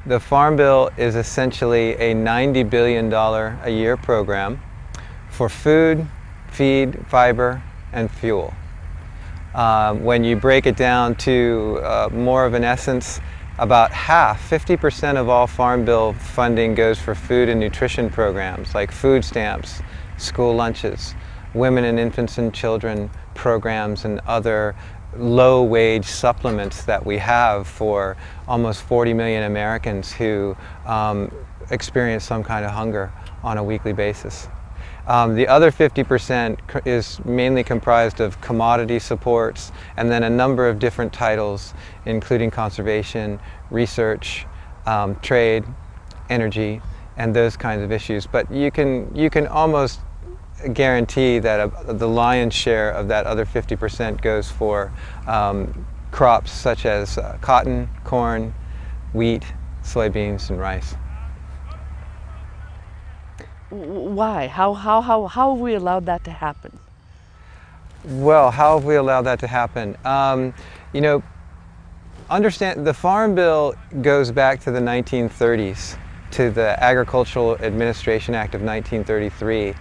The Farm Bill is essentially a $90 billion a year program for food, feed, fiber, and fuel. When you break it down to more of an essence, about half, 50% of all Farm Bill funding goes for food and nutrition programs like food stamps, school lunches, women and infants and children programs, and other low-wage supplements that we have for almost 40 million Americans who experience some kind of hunger on a weekly basis. The other 50% is mainly comprised of commodity supports and then a number of different titles, including conservation, research, trade, energy, and those kinds of issues. But you can almost guarantee that the lion's share of that other 50% goes for crops such as cotton, corn, wheat, soybeans, and rice. Why? How have we allowed that to happen? Well, how have we allowed that to happen? You know, understand the Farm Bill goes back to the 1930s, to the Agricultural Administration Act of 1933.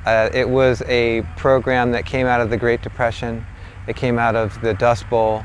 It was a program that came out of the Great Depression. It came out of the Dust Bowl.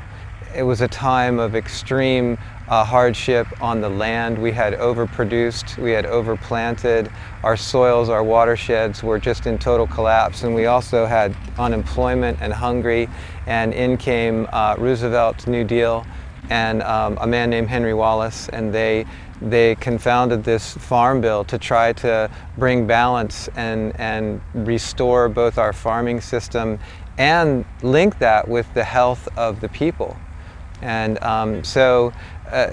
It was a time of extreme hardship on the land. We had overproduced, we had overplanted, our soils, our watersheds were just in total collapse, and we also had unemployment and hungry, and in came Roosevelt's New Deal and a man named Henry Wallace, and they confounded this Farm Bill to try to bring balance and restore both our farming system and link that with the health of the people. And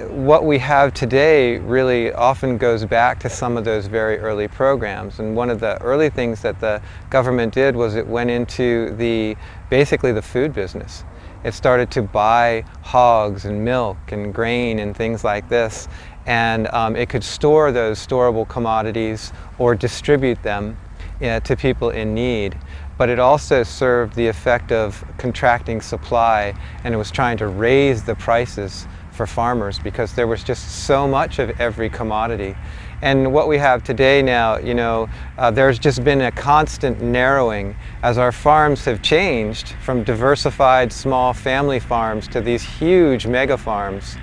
what we have today really often goes back to some of those very early programs. And one of the early things that the government did was it went into basically the food business. It started to buy hogs and milk and grain and things like this, and it could store those storable commodities or distribute them to people in need. But it also served the effect of contracting supply, and it was trying to raise the prices for farmers because there was just so much of every commodity. And what we have today now, you know, there's just been a constant narrowing as our farms have changed from diversified small family farms to these huge mega farms.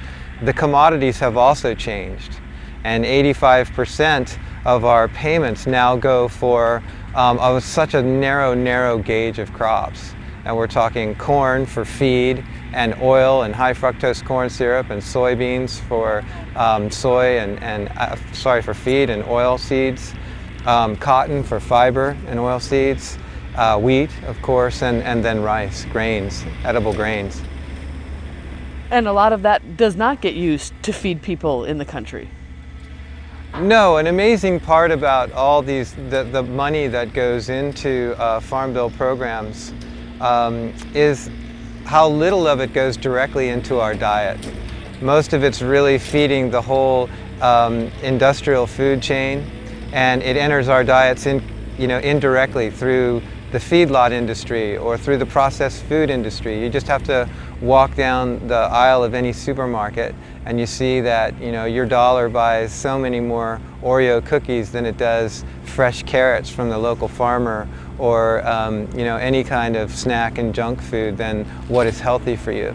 The commodities have also changed, and 85% of our payments now go for such a narrow gauge of crops. And we're talking corn for feed, and oil and high fructose corn syrup, and soybeans for for feed and oil seeds, cotton for fiber and oil seeds, wheat, of course, and then rice, grains, edible grains. And a lot of that does not get used to feed people in the country. No, an amazing part about all these, the money that goes into Farm Bill programs is how little of it goes directly into our diet. Most of it's really feeding the whole industrial food chain, and it enters our diets indirectly through the feedlot industry or through the processed food industry. You just have to walk down the aisle of any supermarket and you see that your dollar buys so many more Oreo cookies than it does fresh carrots from the local farmer, or any kind of snack and junk food than what is healthy for you.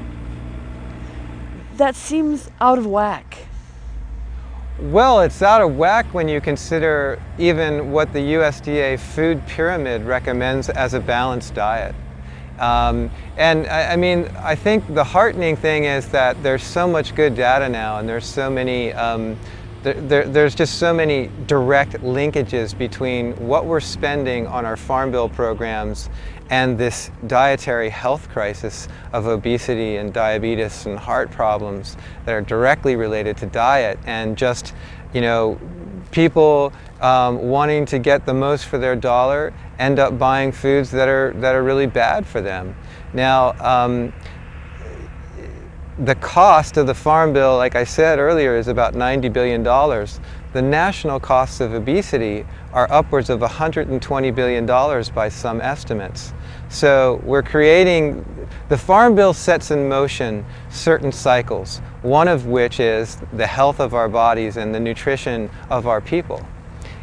That seems out of whack. Well, it's out of whack when you consider even what the USDA food pyramid recommends as a balanced diet. And I mean, I think the heartening thing is that there's so much good data now, and there's so many there's just so many direct linkages between what we're spending on our Farm Bill programs and this dietary health crisis of obesity and diabetes and heart problems that are directly related to diet, and just people wanting to get the most for their dollar end up buying foods that are really bad for them. Now, the cost of the Farm Bill, like I said earlier, is about $90 billion. the national costs of obesity are upwards of $120 billion by some estimates. So we're creating, the Farm Bill sets in motion certain cycles, one of which is the health of our bodies and the nutrition of our people.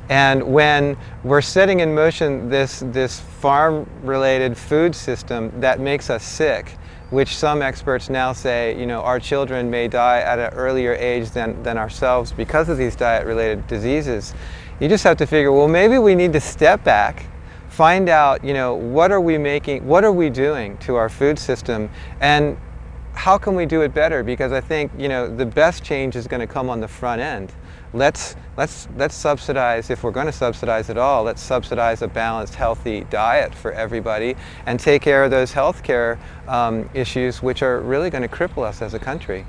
And when we're setting in motion this farm-related food system that makes us sick, which some experts now say, you know, our children may die at an earlier age than ourselves because of these diet-related diseases, you just have to figure, well, maybe we need to step back, find out, you know, what are we making, what are we doing to our food system, and how can we do it better? Because I think, you know, the best change is going to come on the front end. Let's subsidize, if we're going to subsidize at all, let's subsidize a balanced, healthy diet for everybody and take care of those health care issues which are really going to cripple us as a country.